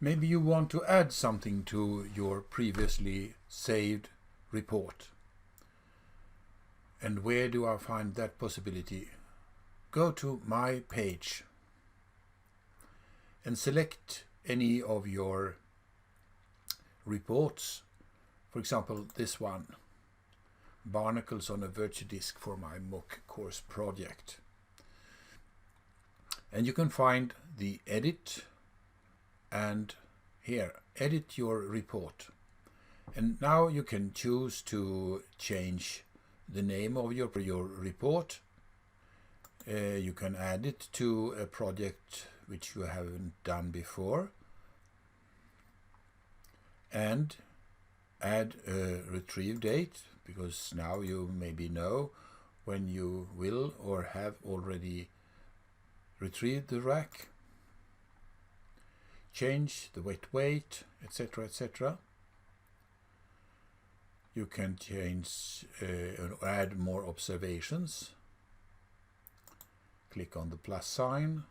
Maybe you want to add something to your previously saved report. And where do I find that possibility? Go to My Page and select any of your reports. For example, this one, Barnacles on a Virtual Disk for my MOOC course project. And you can find the edit and here, edit your report. And now you can choose to change the name of your report. You can add it to a project which you haven't done before. And add a retrieve date, because now you maybe know when you will or have already retrieved the rack. Change the weight, etc., etc. You can change add more observations. Click on the plus sign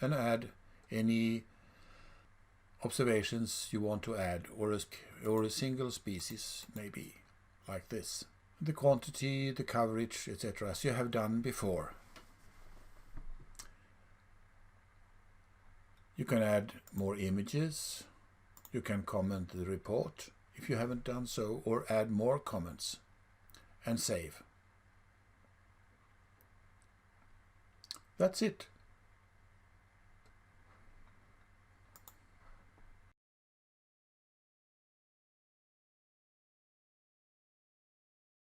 and add any observations you want to add, or a single species, maybe like this. The quantity, the coverage, etc., as you have done before. You can add more images. You can comment the report if you haven't done so, or add more comments and save. That's it.